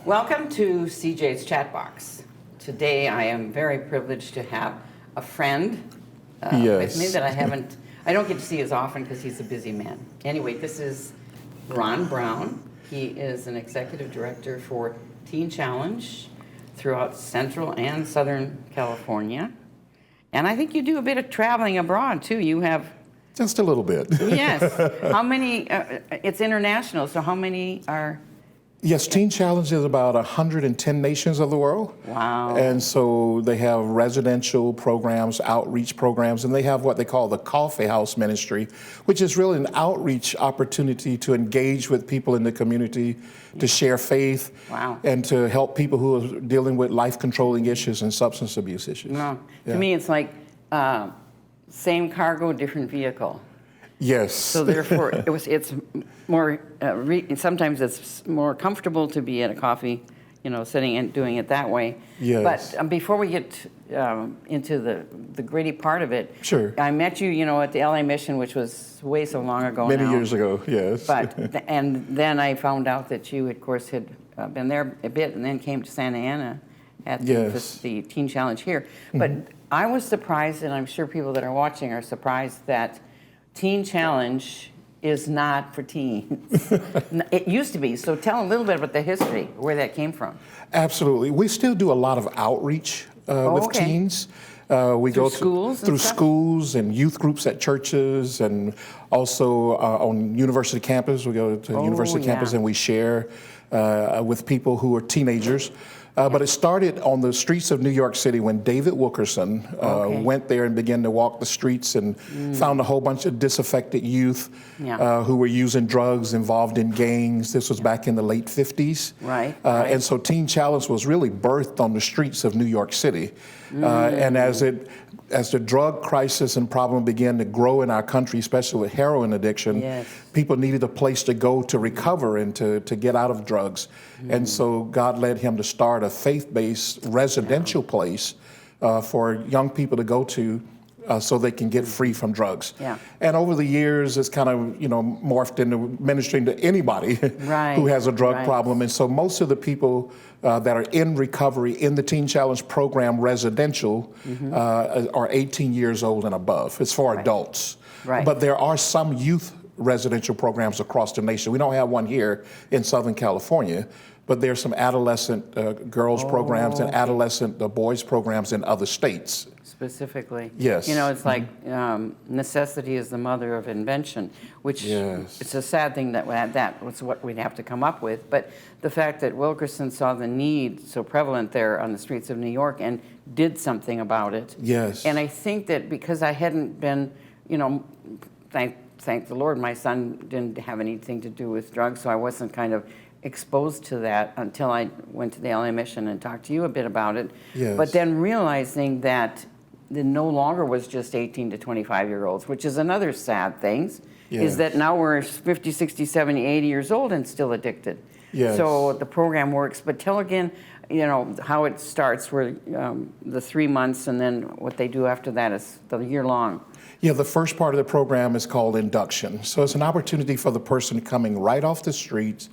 Welcome to CJ's Chat Box. Today I am very privileged to have a friend with me that I don't get to see as often because he's a busy man. Anyway, this is Ron Brown. He is an executive director for Teen Challenge throughout Central and Southern California. And I think you do a bit of traveling abroad too. You have... Just a little bit. Yes. How many, it's international, so how many are... Yes, Teen Challenge is about 110 nations of the world. Wow. And so they have residential programs, outreach programs, and they have what they call the Coffee House Ministry, which is really an outreach opportunity to engage with people in the community, to share faith, wow, and to help people who are dealing with life-controlling issues and substance abuse issues. No. Yeah. To me, it's like same cargo, different vehicle. Yes. So therefore, it's more, sometimes it's more comfortable to be at a coffee, sitting and doing it that way. Yes. But before we get into the gritty part of it, sure, I met you, at the LA Mission, which was way so long ago Many now. years ago, yes. And then I found out that you, of course, had been there a bit and then came to Santa Ana at the Teen Challenge here. But I was surprised, and I'm sure people that are watching are surprised, that Teen Challenge is not for teens. It used to be. So tell a little bit about the history, where that came from. Absolutely. We still do a lot of outreach with teens. We go through schools and youth groups at churches, and also on university campus. We go to university campus and we share with people who are teenagers. But it started on the streets of New York City when David Wilkerson went there and began to walk the streets and found a whole bunch of disaffected youth who were using drugs, involved in gangs. This was back in the late 50s. Right. And so Teen Challenge was really birthed on the streets of New York City. And as the drug crisis and problem began to grow in our country, especially with heroin addiction, people needed a place to go to recover and to get out of drugs. And so God led him to start a faith-based residential place for young people to go to so they can get free from drugs. And over the years, it's kind of morphed into ministering to anybody who has a drug problem. And so most of the people that are in recovery in the Teen Challenge program residential are 18 years old and above. It's for adults. But there are some youth residential programs across the nation. We don't have one here in Southern California, but there's some adolescent girls programs and adolescent boys programs in other states. Specifically. Yes. It's like necessity is the mother of invention, which it's a sad thing that was what we'd have to come up with. But the fact that Wilkerson saw the need so prevalent there on the streets of New York and did something about it. Yes. And I think that because I hadn't been, thank the Lord, my son didn't have anything to do with drugs, so I wasn't kind of exposed to that until I went to the LA Mission and talked to you a bit about it. But then realizing that it no longer was just 18 to 25-year-olds, which is another sad thing, is that now we're 50, 60, 70, 80 years old and still addicted. So the program works. But tell again, how it starts, where the 3 months, and then what they do after that is the year long. The first part of the program is called induction. So it's an opportunity for the person coming right off the streets,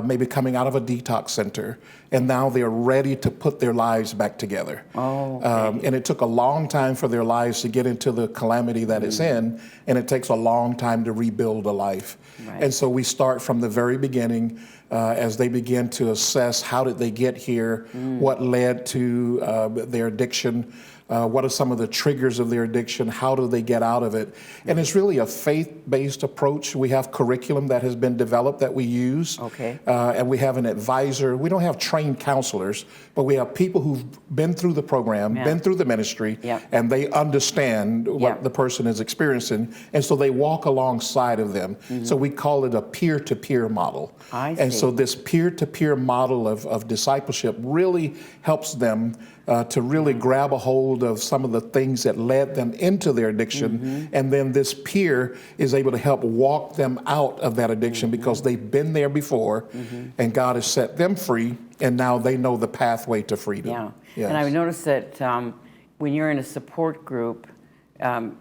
maybe coming out of a detox center, and now they're ready to put their lives back together. And it took a long time for their lives to get into the calamity that it's in, and it takes a long time to rebuild a life. And so we start from the very beginning as they begin to assess how did they get here, what led to their addiction, what are some of the triggers of their addiction, how do they get out of it. And it's really a faith-based approach. We have curriculum that has been developed that we use. And we have an advisor. We don't have trained counselors, but we have people who've been through the program, been through the ministry, and they understand what the person is experiencing. And so they walk alongside of them. So we call it a peer-to-peer model. And so this peer-to-peer model of discipleship really helps them to really grab a hold of some of the things that led them into their addiction. And then this peer is able to help walk them out of that addiction because they've been there before and God has set them free, and now they know the pathway to freedom. And I've noticed that when you're in a support group,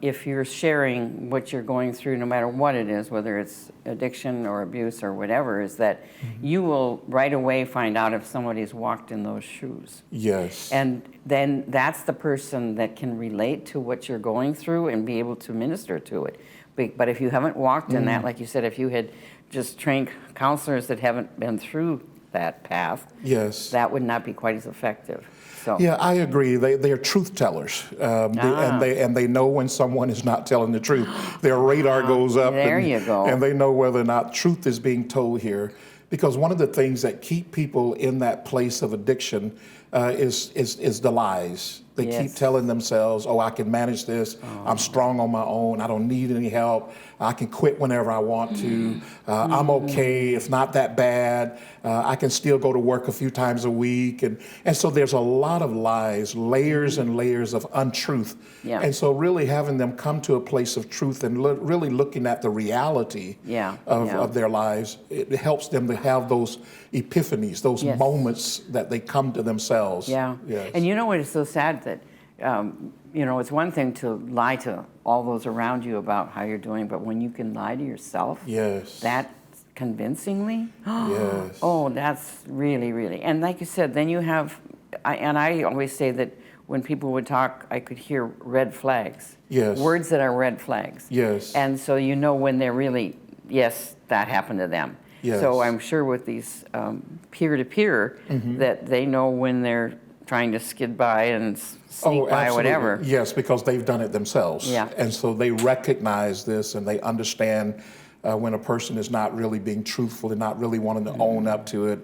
if you're sharing what you're going through, no matter what it is, whether it's addiction or abuse or whatever, is that you will right away find out if somebody's walked in those shoes. Yes. And then that's the person that can relate to what you're going through and be able to minister to it. But if you haven't walked in that, like you said, if you had just trained counselors that haven't been through that path, yes, that would not be quite as effective. So. Yeah, I agree. They're truth tellers, and they know when someone is not telling the truth. Their radar goes up. There you go. And they know whether or not truth is being told here. Because one of the things that keep people in that place of addiction is the lies. They keep telling themselves, "Oh, I can manage this. I'm strong on my own. I don't need any help. I can quit whenever I want to. I'm okay. It's not that bad. I can still go to work a few times a week." And so there's a lot of lies, layers and layers of untruth. Yeah. And so really having them come to a place of truth and really looking at the reality of their lives, it helps them to have those epiphanies, those moments that they come to themselves. Yeah. Yes. And you know what is so sad that, it's one thing to lie to all those around you about how you're doing, but when you can lie to yourself, that convincingly, yes. Oh, that's really, really. And like you said, then you have, I always say that when people would talk, I could hear red flags. Yes. Words that are red flags. Yes. And so you know when they're really, yes, that happened to them. Yes. So I'm sure with these peer-to-peer that they know when they're trying to skid by and sneak by, whatever. Yes, because they've done it themselves. Yeah. And so they recognize this and they understand when a person is not really being truthful and not really wanting to own up to it.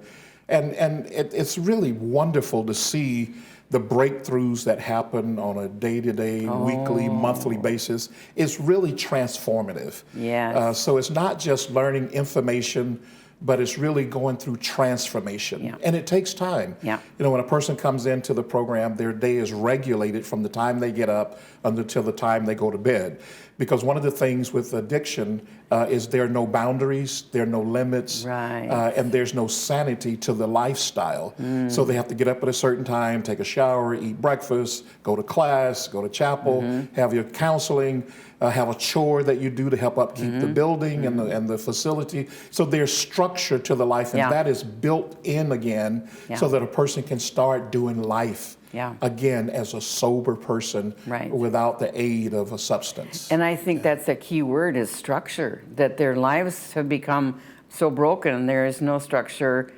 And it's really wonderful to see the breakthroughs that happen on a day-to-day, weekly, monthly basis. It's really transformative. Yes. So it's not just learning information, but it's really going through transformation. Yeah. And it takes time. Yeah. When a person comes into the program, their day is regulated from the time they get up until the time they go to bed. Because one of the things with addiction is there are no boundaries, there are no limits, and there's no sanity to the lifestyle. So they have to get up at a certain time, take a shower, eat breakfast, go to class, go to chapel, have your counseling, have a chore that you do to help upkeep the building and the facility. So there's structure to the life, and that is built in again so that a person can start doing life again as a sober person without the aid of a substance. And I think that's a key word is structure, that their lives have become so broken, there is no structure.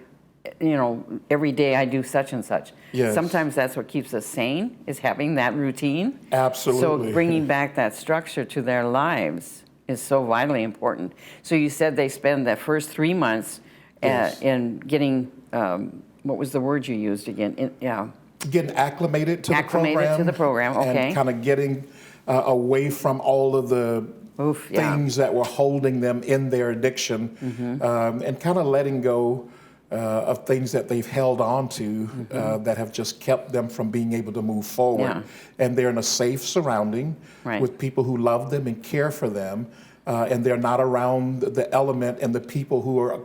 Every day I do such and such. Yes. Sometimes that's what keeps us sane, is having that routine. Absolutely. So bringing back that structure to their lives is so vitally important. So you said they spend the first 3 months in getting, what was the word you used again? Getting acclimated to the program. Okay. And kind of getting away from all of the things that were holding them in their addiction, and kind of letting go of things that they've held on to that have just kept them from being able to move forward. Yeah. And they're in a safe surrounding with people who love them and care for them, and they're not around the element and the people who are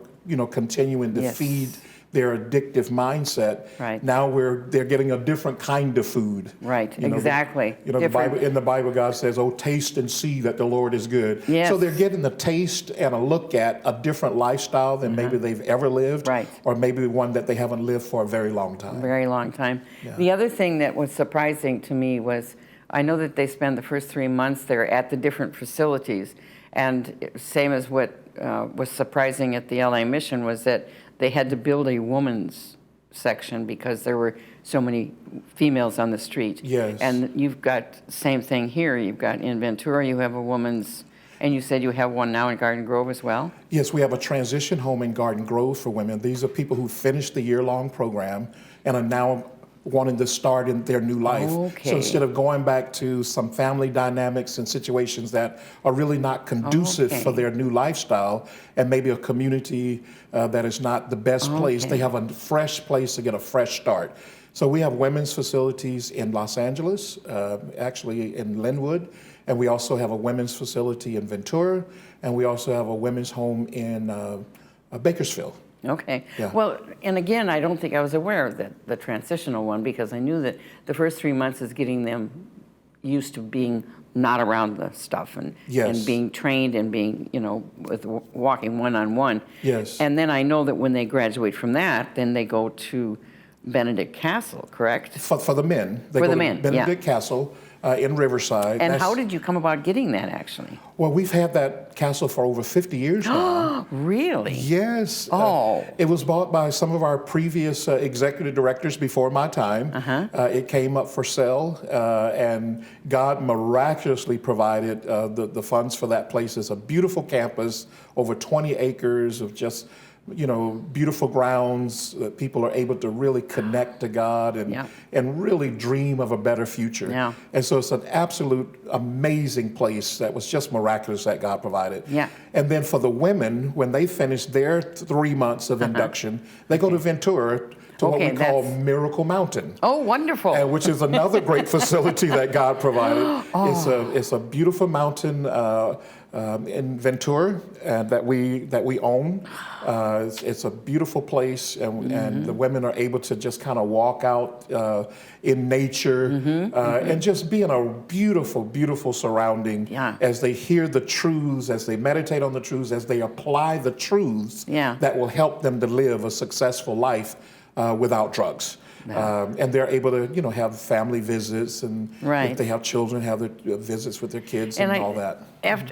continuing to feed their addictive mindset. Now they're getting a different kind of food. Exactly. In the Bible, God says, "Oh, taste and see that the Lord is good." Yes. So they're getting the taste and a look at a different lifestyle than maybe they've ever lived, or maybe one that they haven't lived for a very long time. Very long time. Yeah. The other thing that was surprising to me was, I know that they spend the first 3 months there at the different facilities, and same as what was surprising at the LA Mission was that they had to build a woman's section because there were so many females on the street. Yes. And you've got same thing here. You've got in Ventura, you have a woman's, and you said you have one now in Garden Grove as well? Yes, we have a transition home in Garden Grove for women. These are people who finished the year-long program and are now wanting to start in their new life. So instead of going back to some family dynamics and situations that are really not conducive for their new lifestyle, and maybe a community that is not the best place, they have a fresh place to get a fresh start. So we have women's facilities in Los Angeles, actually in Linwood, and we also have a women's facility in Ventura, and we also have a women's home in Bakersfield. Okay. Yeah. Well, and again, I don't think I was aware of the transitional one, because I knew that the first 3 months is getting them used to being not around the stuff and being trained and being, with walking one-on-one. Yes. And then I know that when they graduate from that, then they go to Benedict Castle, correct? For the men. They For go the to men, Benedict Castle in Riverside. And how did you come about getting that, actually? Well, we've had that castle for over 50 years now. Really? Yes. Oh. It was bought by some of our previous executive directors before my time. It came up for sale, and God miraculously provided the funds for that place. It's a beautiful campus, over 20 acres of just beautiful grounds that people are able to really connect to God and really dream of a better future. Yeah. And so it's an absolute amazing place that was just miraculous that God provided. Yeah. And then for the women, when they finish their 3 months of induction, they go to Ventura to what we call Miracle Mountain. Oh, wonderful. Which is another great facility that God provided. It's a beautiful mountain in Ventura that we own. It's a beautiful place, and the women are able to just kind of walk out in nature and just be in a beautiful, beautiful surrounding as they hear the truths, as they meditate on the truths, as they apply the truths that will help them to live a successful life without drugs. And they're able to, have family visits, and if they have children, have their visits with their kids and all that.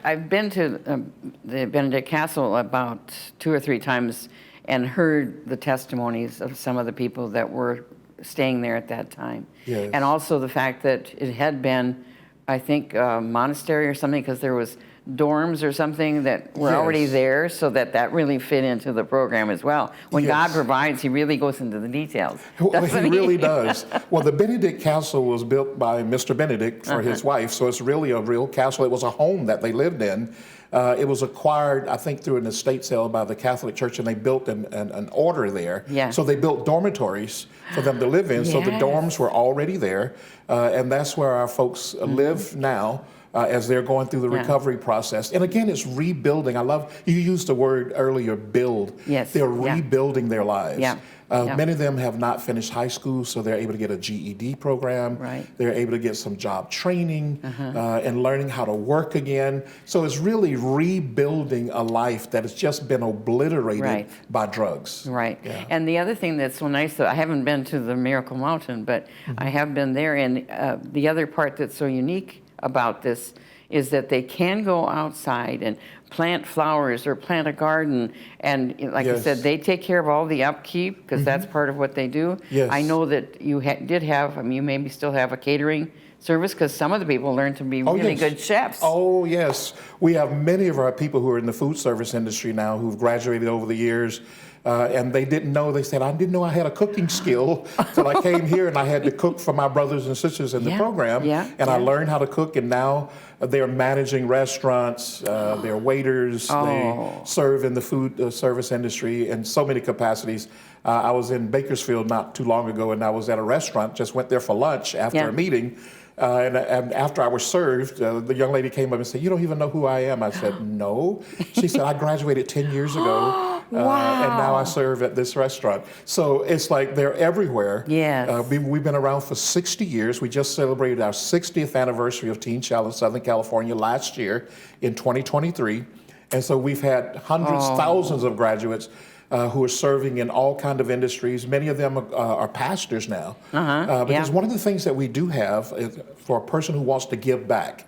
I've been to the Benedict Castle about 2 or 3 times and heard the testimonies of some of the people that were staying there at that time. Yes. And also the fact that it had been, I think, a monastery or something, because there was dorms or something that were already there, so that really fit into the program as well. When God provides, he really goes into the details. Well, he really does. Well, the Benedict Castle was built by Mr. Benedict for his wife, so it's really a real castle. It was a home that they lived in. It was acquired, I think, through an estate sale by the Catholic Church, and they built an order there. So they built dormitories for them to live in, so the dorms were already there, and that's where our folks live now. As they're going through the recovery process. And again, it's rebuilding. I love, you used the word earlier, build. Yes. They're rebuilding their lives. Yeah. Many of them have not finished high school, so they're able to get a GED program. They're able to get some job training and learning how to work again. So it's really rebuilding a life that has just been obliterated by drugs. Yeah. And the other thing that's so nice, I haven't been to the Miracle Mountain, but I have been there, and the other part that's so unique about this is that they can go outside and plant flowers or plant a garden, and like I said, they take care of all the upkeep, because that's part of what they do. I know that you did have, you maybe still have a catering service, because some of the people learn to be really good chefs. Oh, yes. We have many of our people who are in the food service industry now who've graduated over the years. And they didn't know, they said, I didn't know I had a cooking skill till I came here and I had to cook for my brothers and sisters in the program. And I learned how to cook, and now they're managing restaurants, they're waiters, they serve in the food service industry in so many capacities. I was in Bakersfield not too long ago, and I was at a restaurant, just went there for lunch after a meeting. And after I was served, the young lady came up and said, "You don't even know who I am." I said, "No." She said, "I graduated 10 years ago, and now I serve at this restaurant." So it's like they're everywhere. We've been around for 60 years. We just celebrated our 60th anniversary of Teen Challenge Southern California last year in 2023. And so we've had hundreds, thousands of graduates who are serving in all kinds of industries. Many of them are pastors now. Because one of the things that we do have is for a person who wants to give back.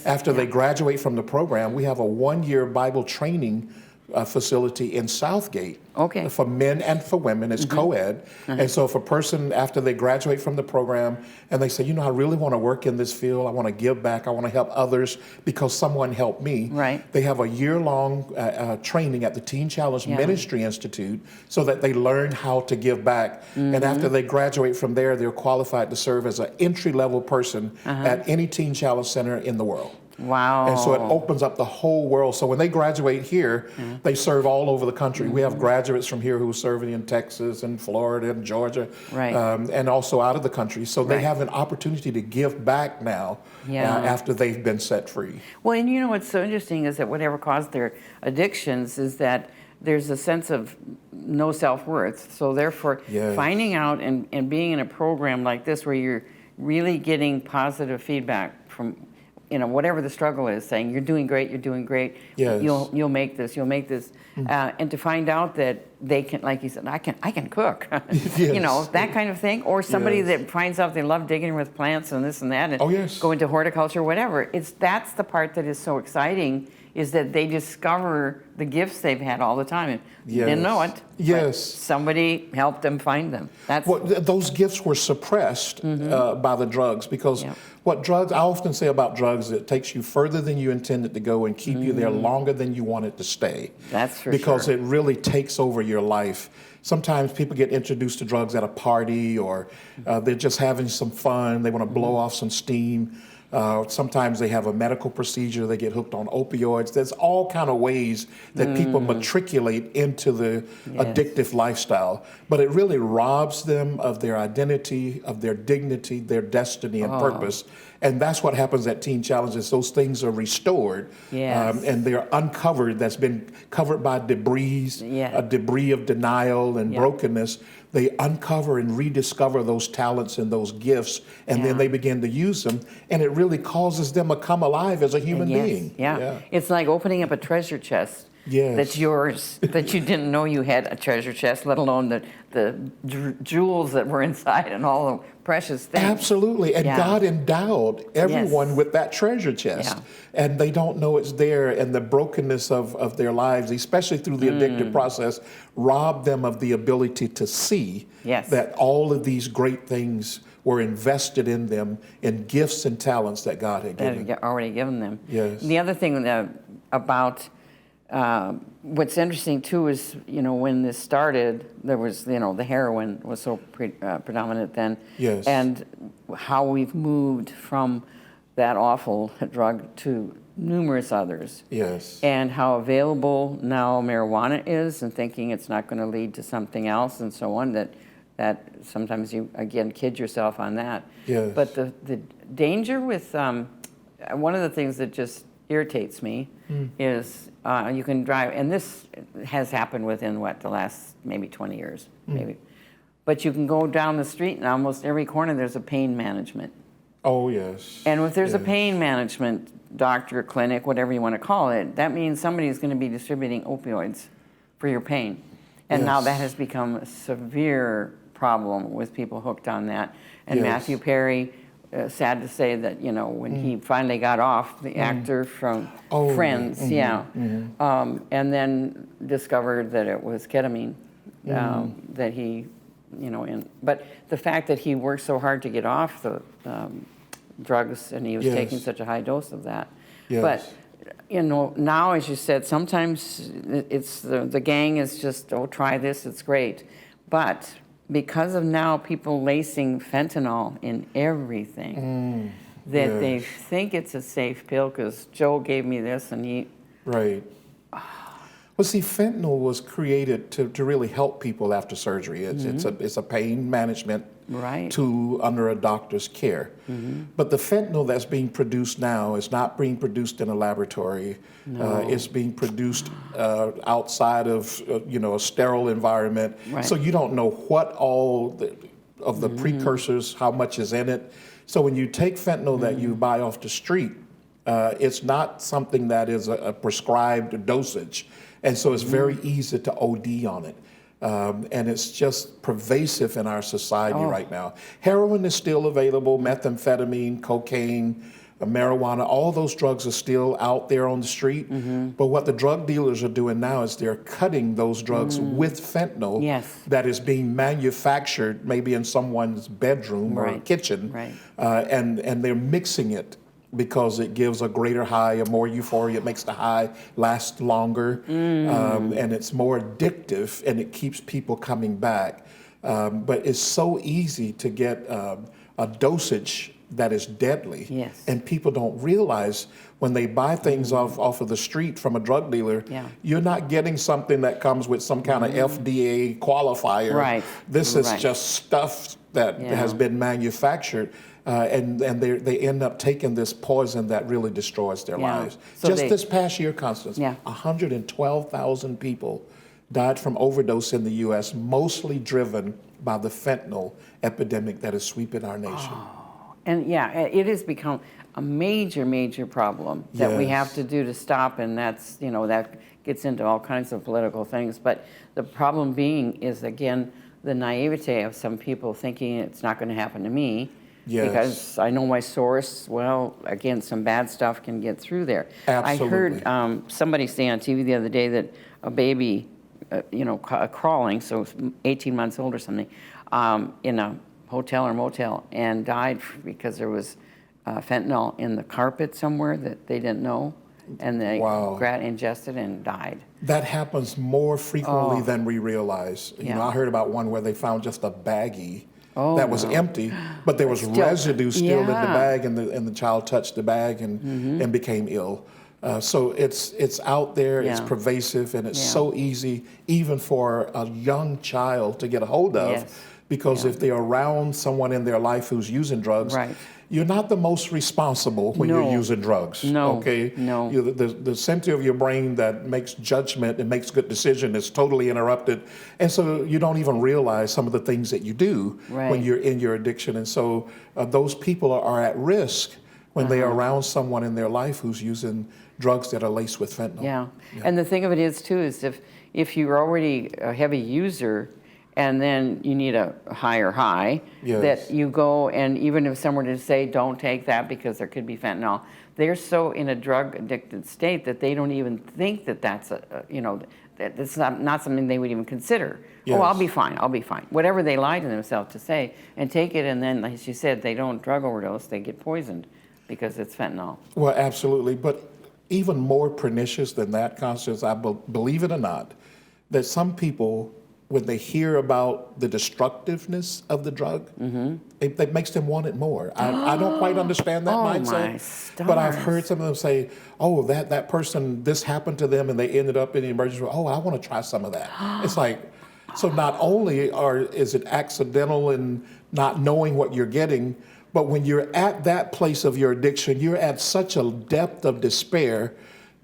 After they graduate from the program, we have a 1-year Bible training facility in Southgate for men and for women. It's co-ed. And so if a person, after they graduate from the program and they say, I really want to work in this field, I want to give back, I want to help others because someone helped me, they have a year-long training at the Teen Challenge Ministry Institute so that they learn how to give back. And after they graduate from there, they're qualified to serve as an entry-level person at any Teen Challenge center in the world. And so it opens up the whole world. So when they graduate here, they serve all over the country. We have graduates from here who are serving in Texas and Florida and Georgia, and also out of the country. So they have an opportunity to give back now after they've been set free. Well, and what's so interesting is that whatever caused their addictions is that there's a sense of no self-worth. So therefore, finding out and being in a program like this where you're really getting positive feedback from whatever the struggle is, saying you're doing great, Yes. you'll make this, and to find out that they can, like you said, I can cook, Yes. that kind of thing, or somebody Yes. that finds out they love digging with plants and this and that, and Oh, yes. go into horticulture, whatever. That's the part that is so exciting, is that they discover the gifts they've had all the time. And Yes. didn't know it. Yes. But somebody helped them find them. That's Well, those gifts were suppressed by the drugs, because Yeah. what drugs, I often say about drugs, it takes you further than you intended to go and keep you there longer than you wanted to stay. That's for because sure. it really takes over your life. Sometimes people get introduced to drugs at a party, or they're just having some fun. They want to blow off some steam. Sometimes they have a medical procedure. They get hooked on opioids. There's all kind of ways that people matriculate into the addictive lifestyle. But it really robs them of their identity, of their dignity, their destiny and purpose. And that's what happens at Teen Challenges. Those things are restored, Yes. and they're uncovered. That's been covered by debris, a debris of denial and brokenness. They uncover and rediscover those talents and those gifts, and then they begin to use them, and it really causes them to come alive as a human being. Yeah. It's like opening up a treasure chest. Yes. That's yours, that you didn't know you had a treasure chest, let alone the jewels that were inside and all the precious things. Absolutely. And God endowed everyone with that treasure chest. Yeah. And they don't know it's there, and the brokenness of their lives, especially through the addictive process, rob them of the ability to see that all of these great things were invested in them, in gifts and talents that God had given. That had already given them. Yes. The other thing about what's interesting too is, when this started, there was, the heroin was so predominant then. Yes. And how we've moved from that awful drug to numerous others. Yes. And how available now marijuana is, and thinking it's not going to lead to something else and so on, that sometimes you, again, kid yourself on that. Yes. But the danger with, one of the things that just irritates me is you can drive, and this has happened within, the last maybe 20 years, maybe. But you can go down the street, and almost every corner there's a pain management. Oh, yes. And if there's a pain management doctor, clinic, whatever you want to call it, that means somebody's going to be distributing opioids for your pain. And now that has become a severe problem with people hooked on that. And Matthew Perry, sad to say that, when he finally got off, the actor from Friends, and then discovered that it was ketamine, that he, but the fact that he worked so hard to get off the drugs, and he was taking such a high dose of that. But, now, as you said, sometimes it's the gang is just, try this, it's great. But because of now people lacing fentanyl in everything, that they think it's a safe pill because Joe gave me this and he... Right. Well, see, fentanyl was created to really help people after surgery. It's a pain management tool under a doctor's care. But the fentanyl that's being produced now is not being produced in a laboratory. It's being produced outside of a sterile environment. So you don't know what all of the precursors, how much is in it. So when you take fentanyl that you buy off the street, it's not something that is a prescribed dosage. And so it's very easy to OD on it. And it's just pervasive in our society right now. Heroin is still available, methamphetamine, cocaine, marijuana, all those drugs are still out there on the street. But what the drug dealers are doing now is they're cutting those drugs with fentanyl that is being manufactured maybe in someone's bedroom or kitchen. And they're mixing it because it gives a greater high, a more euphoria. It makes the high last longer, and it's more addictive, and it keeps people coming back. But it's so easy to get a dosage that is deadly, and people don't realize when they buy things off of the street from a drug dealer, you're not getting something that comes with some kind of FDA qualifier. This is just stuff that has been manufactured. And they end up taking this poison that really destroys their lives. So just this past year, Constance, 112,000 people died from overdose in the U.S., mostly driven by the fentanyl epidemic that is sweeping our nation. And yeah, it has become a major, major problem that we have to do to stop, and that's, that gets into all kinds of political things. But the problem being is, again, the naivete of some people thinking it's not going to happen to me. Yes. Because I know my source. Well, again, some bad stuff can get through there. Absolutely. I heard somebody say on TV the other day that a baby, crawling, so 18 months old or something, in a hotel or motel, and died because there was fentanyl in the carpet somewhere that they didn't know, and they ingested and died. That happens more frequently than we realize. I heard about one where they found just a baggie that was empty, but there was residue still in the bag, and the child touched the bag and became ill. So it's out there, it's pervasive, and it's so easy even for a young child to get a hold of, because if they're around someone in their life who's using drugs, you're not the most responsible when you're using drugs. Okay? No. The center of your brain that makes judgment and makes good decision is totally interrupted. And so you don't even realize some of the things that you do when you're in your addiction. And so those people are at risk when they are around someone in their life who's using drugs that are laced with fentanyl. Yeah. And the thing of it is, too, is if you're already a heavy user, and then you need a higher high, that you go, and even if someone were to say, don't take that because there could be fentanyl, they're so in a drug-addicted state that they don't even think that that's that's not something they would even consider. Oh, I'll be fine, Whatever they lie to themselves to say, and take it, and then, like you said, they don't drug overdose, they get poisoned because it's fentanyl. Well, absolutely, but even more pernicious than that, Constance, believe it or not, that some people, when they hear about the destructiveness of the drug, it makes them want it more. I don't quite understand that mindset, but I've heard some of them say, oh, that person, this happened to them and they ended up in the emergency room. Oh, I want to try some of that. It's like, so not only is it accidental and not knowing what you're getting, but when you're at that place of your addiction, you're at such a depth of despair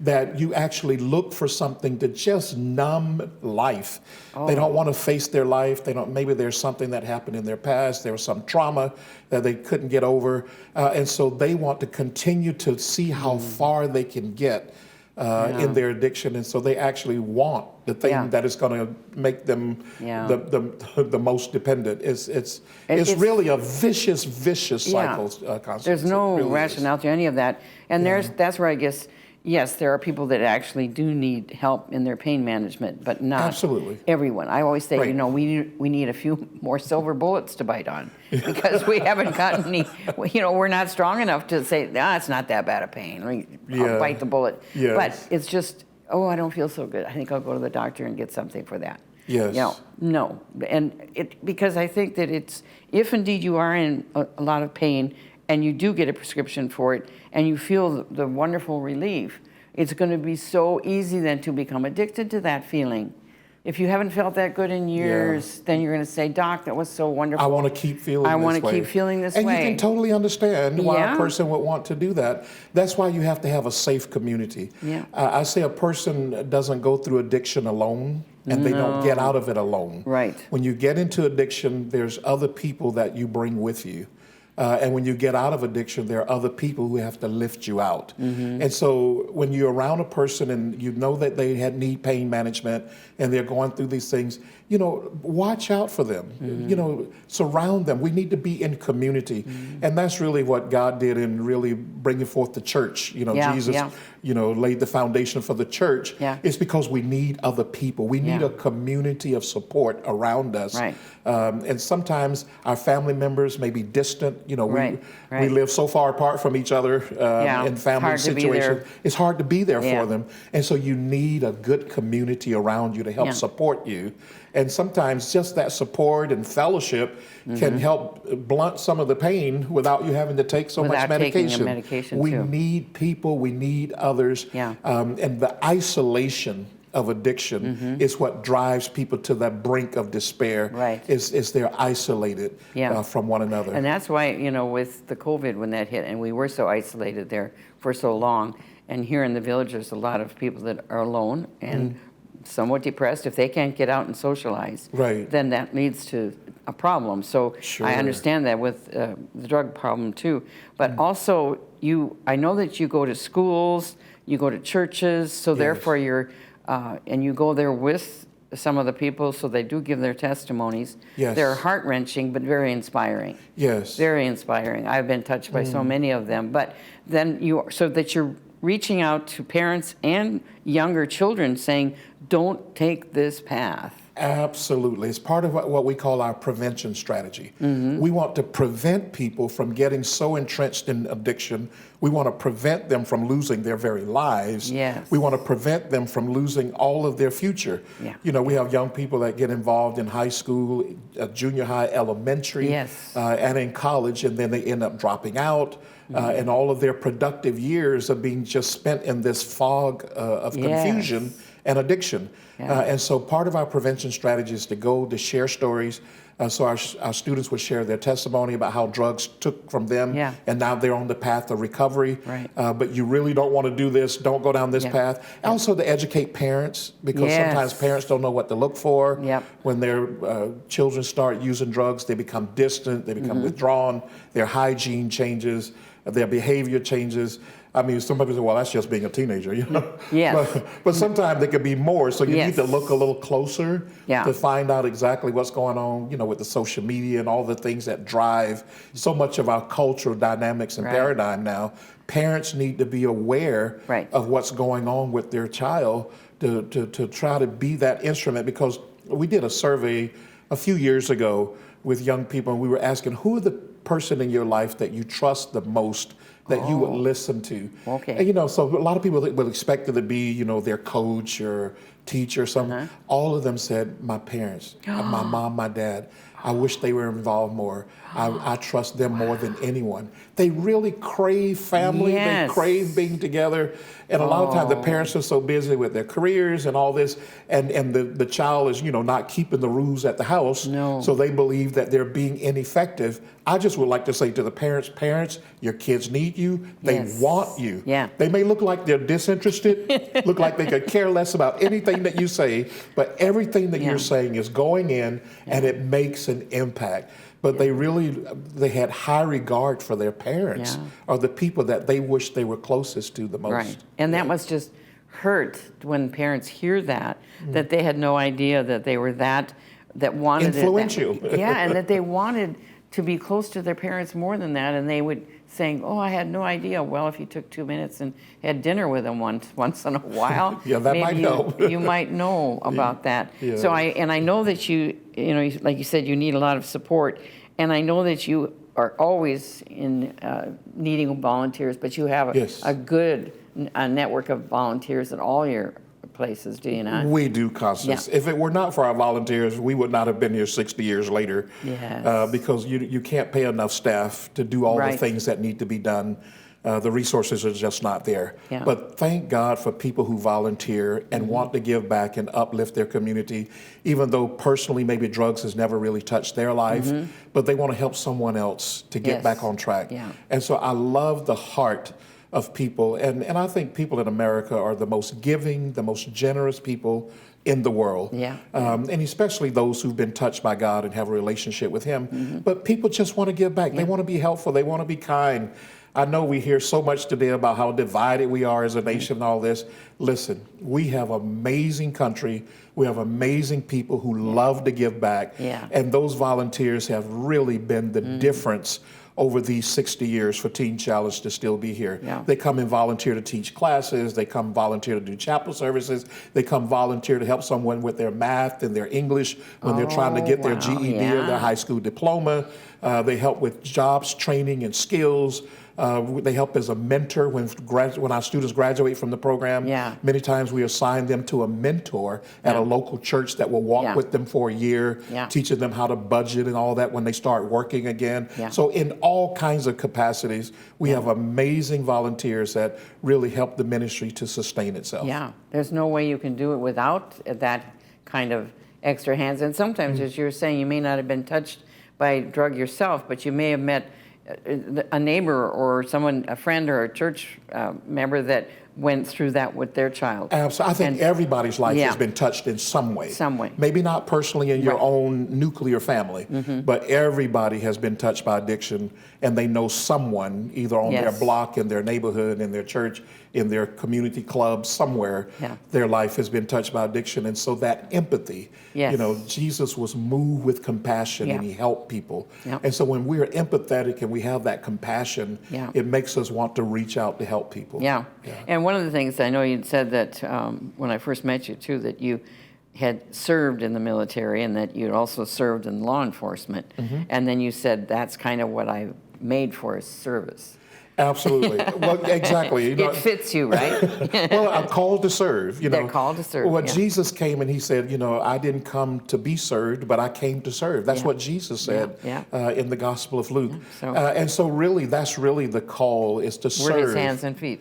that you actually look for something to just numb life. They don't want to face their life. Maybe there's something that happened in their past. There was some trauma that they couldn't get over. And so they want to continue to see how far they can get in their addiction. And so they actually want the thing that is going to make them the most dependent. It's really a vicious cycle. There's no really rationale to any of that. And that's where I guess, yes, there are people that actually do need help in their pain management, but not everyone. I always say, we need a few more silver bullets to bite on, because we haven't gotten any, we're not strong enough to say, it's not that bad a pain. I'll bite the bullet. Yes. But it's just, I don't feel so good. I think I'll go to the doctor and get something for that. Yes. No. And because I think that if indeed you are in a lot of pain, and you do get a prescription for it, and you feel the wonderful relief, it's going to be so easy then to become addicted to that feeling. If you haven't felt that good in years, then you're going to say, Doc, that was so wonderful. I want to keep feeling this way. I want to keep feeling this way. And you can totally understand why a person would want to do that. That's why you have to have a safe community. Yeah. I say a person doesn't go through addiction alone, and they don't get out of it alone. Right. When you get into addiction, there's other people that you bring with you. And when you get out of addiction, there are other people who have to lift you out. And so when you're around a person and you know that they need pain management and they're going through these things, watch out for them. Surround them. We need to be in community. And that's really what God did in really bringing forth the church. Jesus, laid the foundation for the church. It's because we need other people. We need a community of support around us. Right. And sometimes our family members may be distant. We live so far apart from each other in family situations. It's hard to be there for them. And so you need a good community around you to help support you. And sometimes just that support and fellowship can help blunt some of the pain without you having to take so much medication. We need people, we need others. And the isolation of addiction is what drives people to that brink of despair. Is they're isolated from one another. And that's why, with the COVID, when that hit, and we were so isolated there for so long, and here in the village, there's a lot of people that are alone and somewhat depressed, if they can't get out and socialize, Right. then that leads to a problem. So Sure. I understand that with the drug problem too. But also, I know that you go to schools, you go to churches, so Yes. therefore and you go there with some of the people, so they do give their testimonies. Yes. They're heart-wrenching, but very inspiring. Yes. Very inspiring. I've been touched by so many of them. But then so that you're reaching out to parents and younger children saying, don't take this path. Absolutely. It's part of what we call our prevention strategy. We want to prevent people from getting so entrenched in addiction. We want to prevent them from losing their very lives. Yes. We want to prevent them from losing all of their future. Yeah. You know, we have young people that get involved in high school, junior high, elementary, Yes. And in college, and then they end up dropping out. And all of their productive years are being just spent in this fog of confusion and addiction. Yeah. And so part of our prevention strategy is to go to share stories. So our students would share their testimony about how drugs took from them, Yeah. and now they're on the path of recovery. Right. But you really don't want to do this. Don't go down this path. Also to educate parents, because sometimes parents don't know what to look for. Yep. When their children start using drugs, they become distant, they become withdrawn, their hygiene changes, their behavior changes. I mean, some people say, well, that's just being a teenager, you know? Yes. But sometimes it could be more, so you need to Yes. look a little closer Yeah. to find out exactly what's going on, you know, with the social media and all the things that drive so much of our cultural dynamics and Right. paradigm now. Parents need to be aware Right. of what's going on with their child to try to be that instrument, because we did a survey a few years ago with young people, and we were asking, who are the person in your life that you trust the most, that you would listen to? Okay. And, you know, so a lot of people will expect it to be, you know, their coach or teacher or something. All of them said, my parents, my mom, my dad. I wish they were involved more. I trust them more than anyone. They really crave family. Yes. They crave being together. And a lot of times the parents are so busy with their careers and all this, and the child is, you know, not keeping the rules at the house. No. So they believe that they're being ineffective. I just would like to say to the parents, your kids need you. They Yes. want you. Yeah. They may look like they're disinterested, look like they could care less about anything that you say, but everything that you're saying is going in and it makes an impact. But they had high regard for their parents or the people that they wish they were closest to the most. Right. And that must just hurt when parents hear that they had no idea that they were that wanted Influential. And that they wanted to be close to their parents more than that, and they would saying, "Oh, I had no idea." Well, if you took 2 minutes and had dinner with them once in a while, Yeah, that might help. you might know about that. Yeah. So I know that you know, like you said, you need a lot of support, and I know that you are always in needing volunteers, but you have a good network of volunteers at all your places, do you not? We do, Constance. Yeah. If it were not for our volunteers, we would not have been here 60 years later. Yes. Because you can't pay enough staff to do all the things that need to be done. The resources are just not there. Yeah. But thank God for people who volunteer and want to give back and uplift their community, even though personally maybe drugs has never really touched their life, but they want to help someone else to get back on track. Yeah. And so I love the heart of people, and I think people in America are the most giving, the most generous people in the world. Yeah. And especially those who've been touched by God and have a relationship with Him. But people just want to give back. They want to be helpful. They want to be kind. I know we hear so much today about how divided we are as a nation and all this. Listen, we have an amazing country. We have amazing people who love to give back. Yeah. And those volunteers have really been the difference over these 60 years for Teen Challenge to still be here. Yeah. They come and volunteer to teach classes. They come volunteer to do chapel services. They come volunteer to help someone with their math and their English when they're trying to get their GED or their high school diploma. They help with jobs, training, and skills. They help as a mentor when our students graduate from the program. Yeah. Many times we assign them to a mentor at a local church that will walk with them for a year, teaching them how to budget and all that when they start working again. Yeah. So in all kinds of capacities, we have amazing volunteers that really help the ministry to sustain itself. Yeah, there's no way you can do it without that kind of extra hands. And sometimes, as you're saying, you may not have been touched by a drug yourself, but you may have met a neighbor or someone, a friend or a church member that went through that with their child. Absolutely. I think everybody's life Yeah. has been touched in some way. Some way. Maybe not personally in your Right. own nuclear family, but everybody has been touched by addiction, and they know someone, either on their Yes. block, in their neighborhood, in their church, in their community club, somewhere, Yeah. their life has been touched by addiction. And so that empathy, Yes. you know, Jesus was moved with compassion and Yeah. he helped people. Yeah. And so when we're empathetic and we have that compassion, Yeah. it makes us want to reach out to help people. Yeah. And one of the things, I know you'd said that when I first met you too, that you had served in the military and that you'd also served in law enforcement. And then you said, that's kind of what I made for, is service. Absolutely. Well, exactly. You know, It fits you, right? well, I'm called to serve. You know, They're called to serve, Well, yeah. Jesus came and he said, you know, I didn't come to be served, but I came to serve. That's Yeah. what Jesus said Yeah. in the Gospel of Luke. So- And so, really, that's really the call, is to We're serve. his hands and feet.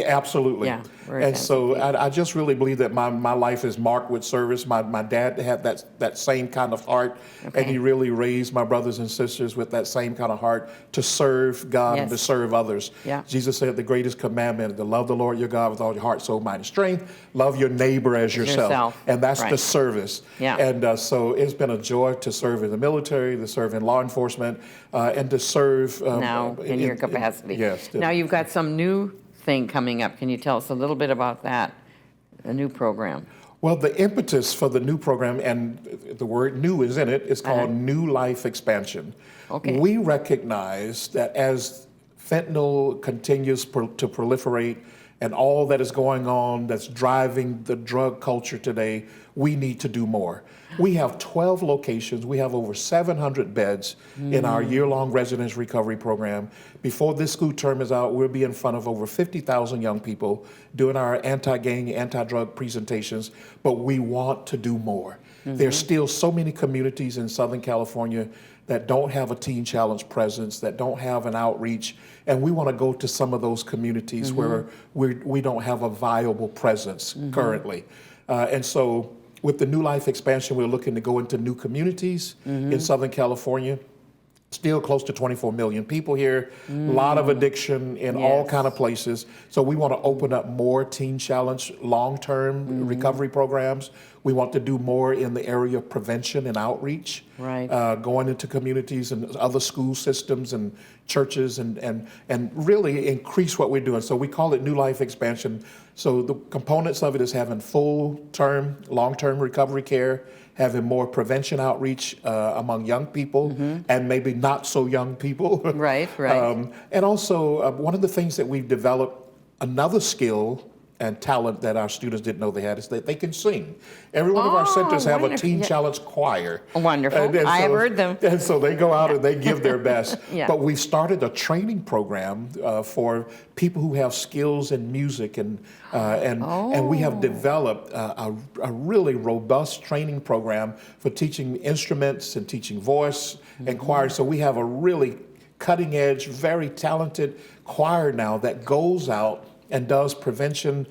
Absolutely. Yeah, we're his And hands so I just really believe that my life is marked with service. My dad had that same kind of heart, Okay. and he really raised my brothers and sisters with that same kind of heart to serve God and to Yes. serve others. Yeah. Jesus said the greatest commandment, to love the Lord your God with all your heart, soul, mind, and strength. Love your neighbor as yourself. And that's the Right. service. Yeah. And so it's been a joy to serve in the military, to serve in law enforcement, and to serve Now, in your capacity. Yes. Now, you've got some new thing coming up. Can you tell us a little bit about that, a new program? Well, the impetus for the new program, and the word new is in it, is called New Life Expansion. Okay. We recognize that as fentanyl continues to proliferate and all that is going on that's driving the drug culture today, we need to do more. We have 12 locations. We have over 700 beds in our year-long residence recovery program. Before this school term is out, we'll be in front of over 50,000 young people doing our anti-gang, anti-drug presentations, but we want to do more. There's still so many communities in Southern California that don't have a Teen Challenge presence, that don't have an outreach, and we want to go to some of those communities where we don't have a viable presence currently. And so with the New Life Expansion, we're looking to go into new communities in Southern California. Still close to 24 million people here, a lot of addiction in all kind of places. So we want to open up more Teen Challenge long-term recovery programs. We want to do more in the area of prevention and outreach, Right. Going into communities and other school systems and churches and really increase what we're doing. So we call it New Life Expansion. So the components of it is having full-term, long-term recovery care, having more prevention outreach among young people and maybe not so young people. Right, right. And also, one of the things that we've developed, another skill and talent that our students didn't know they had, is that they can sing. Every one of our centers have a wonderful. Teen Yeah. Challenge choir. Wonderful. And I have heard them. And so they go out and they give their best. Yeah. But we've started a training program for people who have skills in music, and we have developed a really robust training program for teaching instruments and teaching voice and choir. So we have a really cutting edge, very talented choir now that goes out and does prevention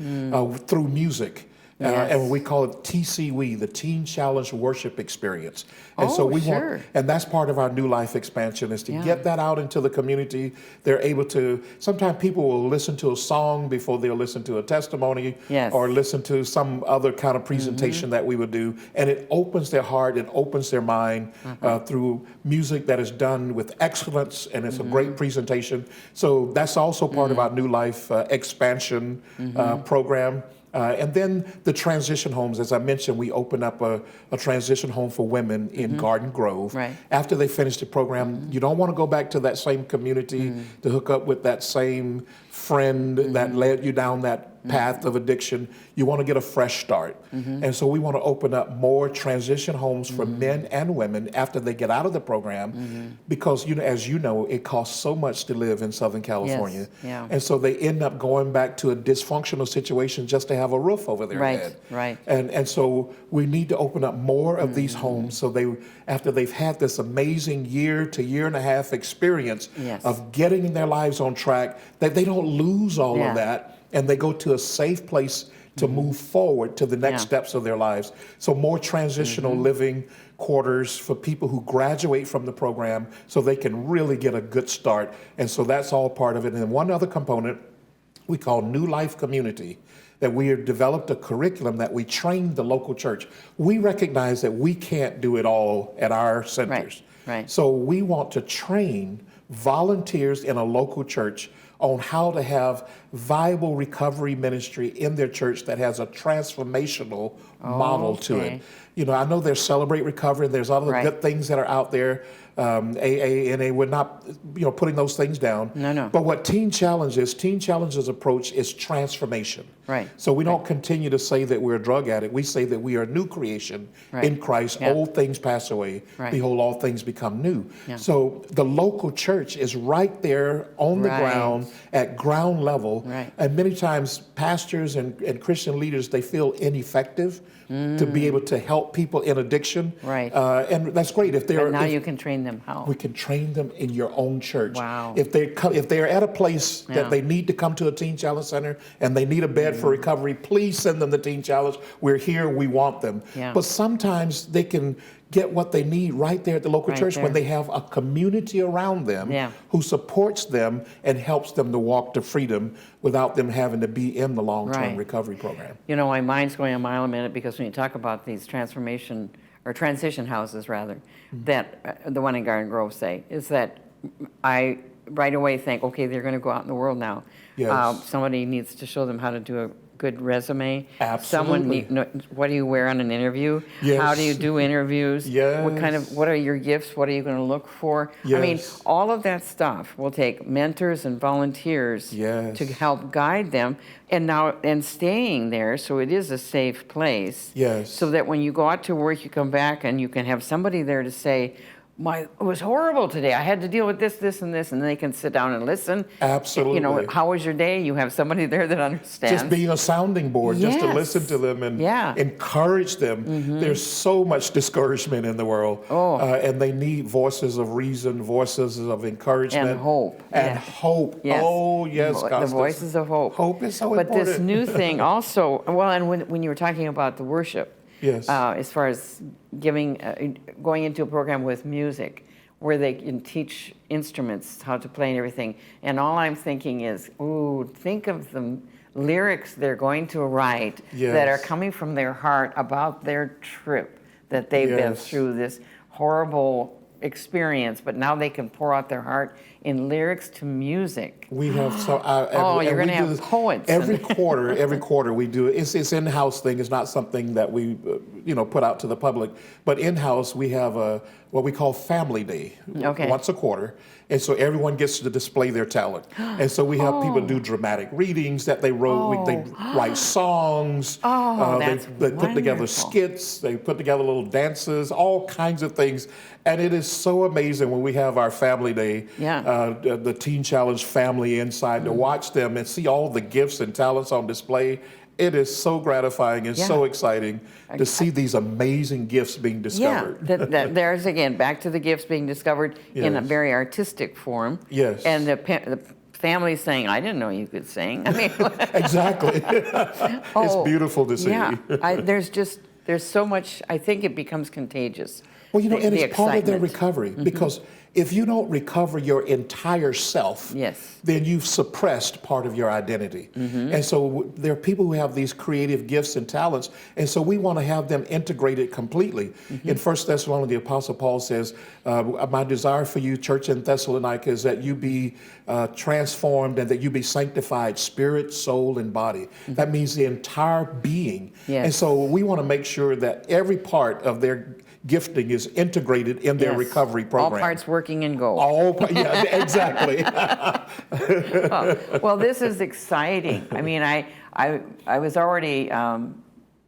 through music. Yes. And we call it TCW, the Teen Challenge Worship Experience. And so Oh, we sure. want, and that's part of our New Life Expansion, is to Yeah. get that out into the community. They're able to, sometimes people will listen to a song before they'll listen to a testimony Yes. or listen to some other kind of presentation that we would do. And it opens their heart, it opens their mind through music that is done with excellence, and it's a great presentation. So that's also part of our New Life Expansion program. And then the transition homes, as I mentioned, we opened up a transition home for women in Garden Grove. Right. After they finish the program, you don't want to go back to that same community to hook up with that same friend that led you down that path of addiction. You want to get a fresh start. And so we want to open up more transition homes for men and women after they get out of the program, because, you know, as you know, it costs so much to live in Southern California. Yes, yeah. And so they end up going back to a dysfunctional situation just to have a roof over their Right, head. right. And so we need to open up more of these homes, so they, after they've had this amazing year to year and a half experience Yes. of getting their lives on track, that they don't lose all Yeah. of that, and they go to a safe place to move forward to the next Yeah. steps of their lives. So more transitional living quarters for people who graduate from the program, so they can really get a good start. And so that's all part of it. And then one other component we call New Life Community, that we have developed a curriculum that we train the local church. We recognize that we can't do it all at our centers. Right. So we want to train volunteers in a local church on how to have viable recovery ministry in their church that has a transformational model to it. You know, I know there's Celebrate Recovery, there's other good things that are out there. AA, NA, we're not, putting those things down. No. But what Teen Challenge's approach is transformation. Right. So we don't continue to say that we're a drug addict. We say that we are a new creation in Christ. Yeah. Old things pass away. Behold, all things become new. Yeah. So the local church is right there on the ground, at ground level. And many times pastors and Christian leaders, they feel ineffective to be able to help people in addiction. And that's great. If they're now you can train them how? We can train them in your own church. Wow. If they're at a place that they need to come to a Teen Challenge Center and they need a bed for recovery, please send them the Teen Challenge. We're here. We want them. But sometimes they can get what they need right there at the local church when they have a community around them who supports them and helps them to walk to freedom without them having to be in the long-term recovery program. You know, my mind's going a mile a minute because when you talk about these transition houses, rather, that the one in Garden Grove say, is that I right away think, okay, they're going to go out in the world now. Somebody needs to show them how to do a good resume. Absolutely. What do you wear on an interview? How do you do interviews? What are your gifts? What are you going to look for? I mean, all of that stuff will take mentors and volunteers to help guide them, and staying there so it is a safe place. So that when you go out to work, you come back and you can have somebody there to say, it was horrible today. I had to deal with this, this, and this, and they can sit down and listen. Absolutely. You know, how was your day? You have somebody there that understands. Just being a sounding board, just to listen to them and encourage them. There's so much discouragement in the world, and they need voices of reason, voices of encouragement. And hope. And hope. Oh, yes, the voices of hope. Hope is so important. But this new thing also, and when you were talking about the worship, as far as going into a program with music where they can teach instruments how to play and everything. And all I'm thinking is, think of the lyrics they're going to write that are coming from their heart about their trip that they've been through, this horrible experience, but now they can pour out their heart in lyrics to music. We have you're going to have poets. Every quarter we do it. It's in-house thing. It's not something that we put out to the public. But in-house we have what we call Family Day once a quarter. And so everyone gets to display their talent. And so we have people do dramatic readings that they wrote. They write songs. They put together skits. They put together little dances, all kinds of things. And it is so amazing when we have our Family Day, the Teen Challenge family inside, to watch them and see all the gifts and talents on display. It is so gratifying and so exciting to see these amazing gifts being discovered. There's, again, back to the gifts being discovered in a very artistic form. And the family saying, I didn't know you could sing. I mean, exactly. It's beautiful to see. There's so much, I think it becomes contagious. Well, and it's part of their recovery, because if you don't recover your entire self, then you've suppressed part of your identity. And so there are people who have these creative gifts and talents, and so we want to have them integrated completely. In 1 Thessalonians, the Apostle Paul says, my desire for you, church in Thessalonica, is that you be transformed and that you be sanctified, spirit, soul, and body. That means the entire being. And so we want to make sure that every part of their gifting is integrated in their recovery program. All parts working in go. Exactly. Well, this is exciting. I mean, I was already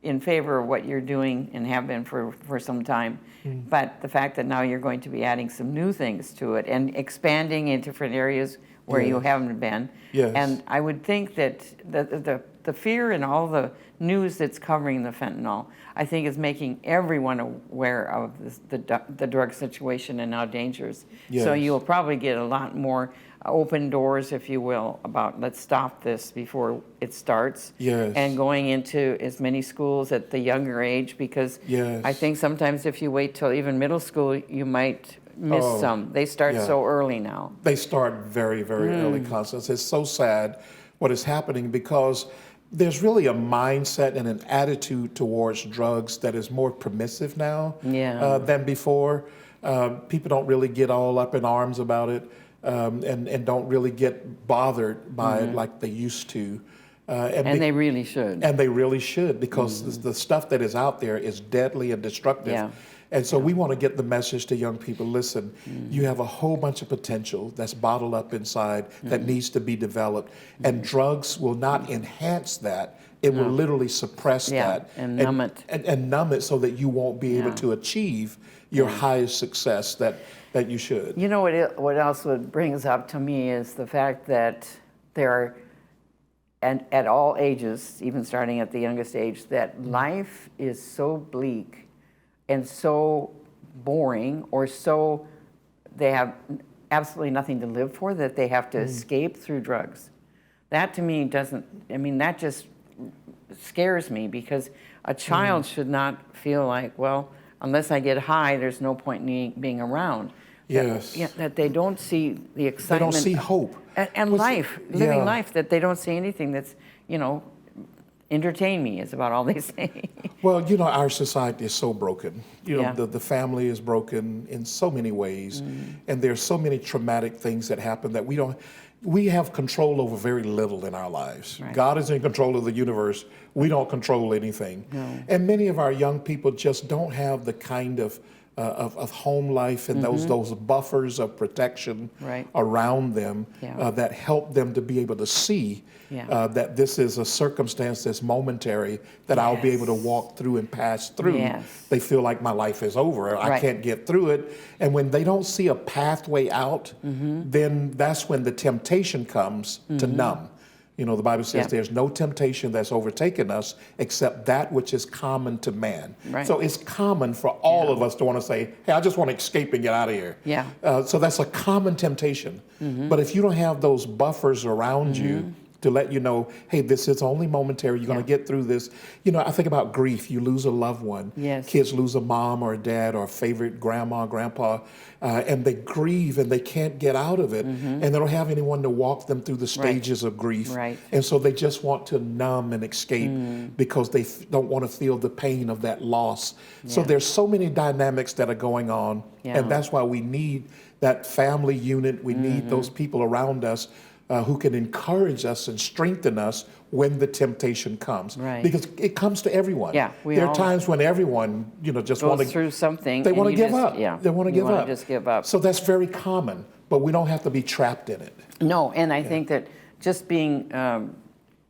in favor of what you're doing and have been for some time. But the fact that now you're going to be adding some new things to it and expanding in different areas where you haven't been. And I would think that the fear and all the news that's covering the fentanyl, I think, is making everyone aware of the drug situation and how dangerous. So you'll probably get a lot more open doors, if you will, about let's stop this before it starts. And going into as many schools at the younger age, because I think sometimes if you wait till even middle school, you might miss some. They start so early now. They start very, very early, Constance. It's so sad what is happening, because there's really a mindset and an attitude towards drugs that is more permissive now than before. People don't really get all up in arms about it, and don't really get bothered by it like they used to. And they really should. And they really should, because the stuff that is out there is deadly and destructive. Yeah. And so we want to get the message to young people, listen, you have a whole bunch of potential that's bottled up inside that needs to be developed. And drugs will not enhance that. It will literally suppress that. And numb it. And numb it so that you won't be able to achieve your highest success that you should. You know what else it brings up to me is the fact that there are, and at all ages, even starting at the youngest age, that life is so bleak and so boring, or so they have absolutely nothing to live for, that they have to escape through drugs. That to me that just scares me, because a child should not feel like, well, unless I get high, there's no point in me being around. Yes. That they don't see the excitement. They don't see hope. And life, living life, that they don't see anything that's, entertain me is about all they say. Well, our society is so broken. The family is broken in so many ways, and there's so many traumatic things that happen that we have control over very little in our lives. Right. God is in control of the universe. We don't control anything. No. And many of our young people just don't have the kind of home life and those buffers of protection around them that help them to be able to see that this is a circumstance that's momentary, that I'll be able to walk through and pass through. Yes. They feel like my life is over. I can't get through it. And when they don't see a pathway out, then that's when the temptation comes to numb. The Bible says there's no temptation that's overtaken us except that which is common to man. Right. So it's common for all of us to want to say, hey, I just want to escape and get out of here. Yeah. So that's a common temptation. But if you don't have those buffers around you to let you know, hey, this is only momentary, you're going to get through this. I think about grief. You lose a loved one. Yes. Kids lose a mom or a dad or a favorite grandma, grandpa, and they grieve and they can't get out of it, and they don't have anyone to walk them through the stages of grief. Right. And so they just want to numb and escape because they don't want to feel the pain of that loss. So there's so many dynamics that are going on, and that's why we need that family unit. We need those people around us who can encourage us and strengthen us when the temptation comes. Right. Because it comes to everyone. Yeah, there are times when everyone, just want to go through something. They want to give up. Yeah, they want to give up. Just give up. So that's very common, but we don't have to be trapped in it. No, and I think that just being, during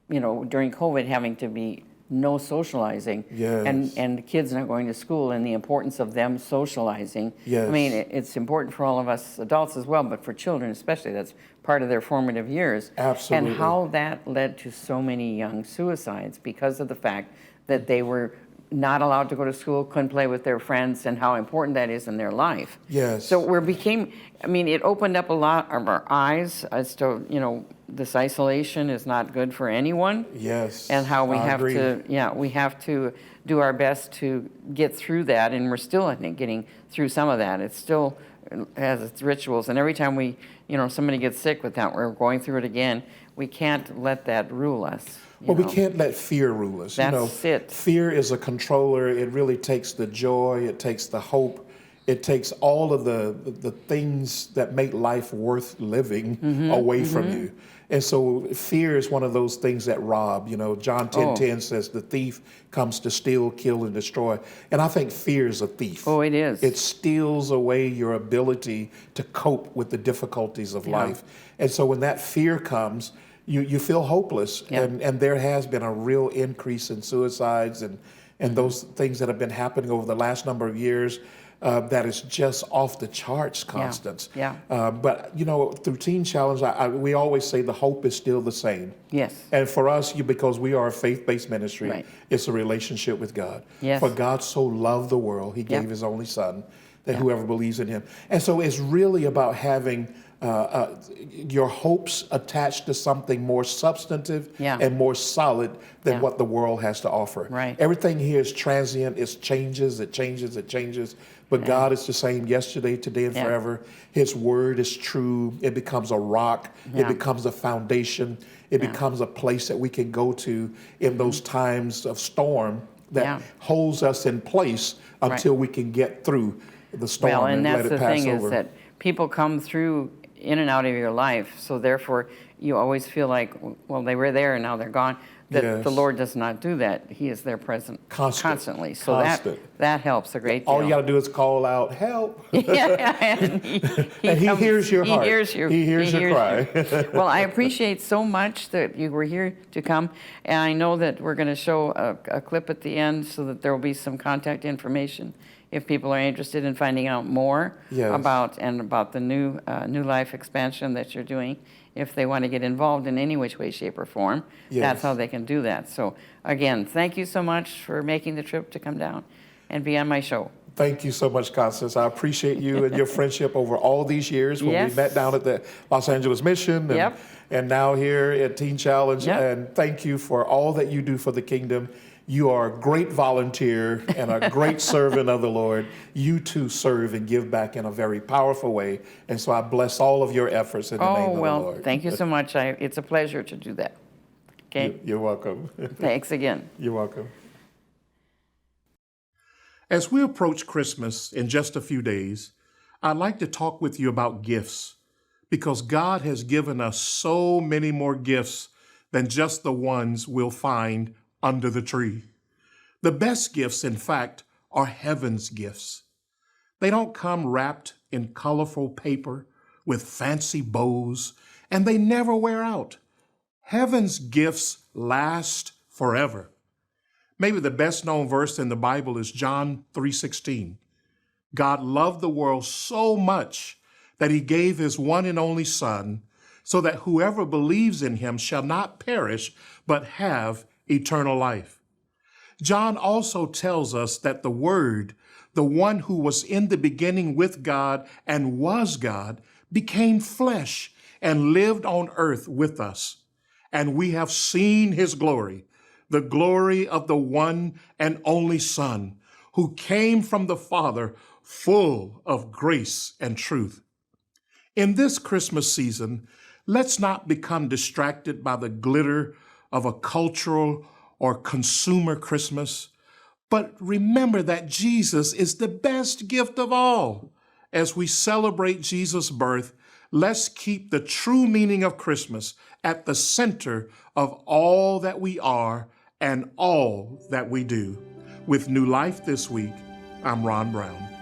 COVID, having to be no socializing, and the kids not going to school, and the importance of them socializing. Yes. I mean, it's important for all of us adults as well, but for children especially, that's part of their formative years. Absolutely. And how that led to so many young suicides because of the fact that they were not allowed to go to school, couldn't play with their friends, and how important that is in their life. Yes. So it opened up a lot of our eyes as to, this isolation is not good for anyone. Yes. And how we have to do our best to get through that, and we're still, I think, getting through some of that. It still has its rituals, and every time somebody gets sick with that, we're going through it again. We can't let that rule us. Well, we can't let fear rule us. That's it. Fear is a controller. It really takes the joy. It takes the hope. It takes all of the things that make life worth living away from you. And so fear is one of those things that rob. John 10:10 says the thief comes to steal, kill, and destroy. And I think fear is a thief. Oh, it is. It steals away your ability to cope with the difficulties of life. And so when that fear comes, you feel hopeless. And there has been a real increase in suicides and those things that have been happening over the last number of years. That is just off the charts, Constance. But, through Teen Challenge, we always say the hope is still the same. Yes. And for us, because we are a faith-based ministry, it's a relationship with God. Yes. For God so loved the world, he gave his only son, that whoever believes in him. And so it's really about having your hopes attached to something more substantive Yeah. and more solid than Yeah. what the world has to offer. Right. Everything here is transient. It changes. But God is the same yesterday, today, and Yeah. forever. His word is true. It becomes a rock. It Yeah. becomes a foundation. It Yeah. becomes a place that we can go to in those times of storm that Yeah. holds us in place until we can get through the storm Well, and and let that's it the pass thing over. is that people come through in and out of your life, so therefore you always feel like, well, they were there and now they're gone. That the Yes. Lord does not do that. He is there present constantly. So Constant. that helps a great deal. All you got to do is call out, help. Yeah, and And he hears your heart. He hears you. He hears your cry. Well, I appreciate so much that you were here to come, and I know that we're going to show a clip at the end so that there will be some contact information if people are interested in finding out more Yes. about the new life expansion that you're doing. If they want to get involved in any which way, shape, or form, Yes. that's how they can do that. So again, thank you so much for making the trip to come down and be on my show. Thank you so much, Constance. I appreciate you and your friendship over all these years when Yes. we met down at the Los Angeles Mission and, Yep. and now here at Teen Challenge. Yep. And thank you for all that you do for the kingdom. You are a great volunteer and a great servant of the Lord. You too serve and give back in a very powerful way. And so I bless all of your efforts in the name of the Well, Lord. thank you so much. It's a pleasure to do that. Okay? You're welcome. Thanks again. You're welcome. As we approach Christmas in just a few days, I'd like to talk with you about gifts, because God has given us so many more gifts than just the ones we'll find under the tree. The best gifts, in fact, are heaven's gifts. They don't come wrapped in colorful paper with fancy bows, and they never wear out. Heaven's gifts last forever. Maybe the best known verse in the Bible is John 3:16. God loved the world so much that he gave his one and only Son, so that whoever believes in him shall not perish, but have eternal life. John also tells us that the Word, the one who was in the beginning with God and was God, became flesh and lived on earth with us. And we have seen his glory, the glory of the one and only Son, who came from the Father, full of grace and truth. In this Christmas season, let's not become distracted by the glitter of a cultural or consumer Christmas, but remember that Jesus is the best gift of all. As we celebrate Jesus' birth, let's keep the true meaning of Christmas at the center of all that we are and all that we do. With New Life This Week, I'm Ron Brown.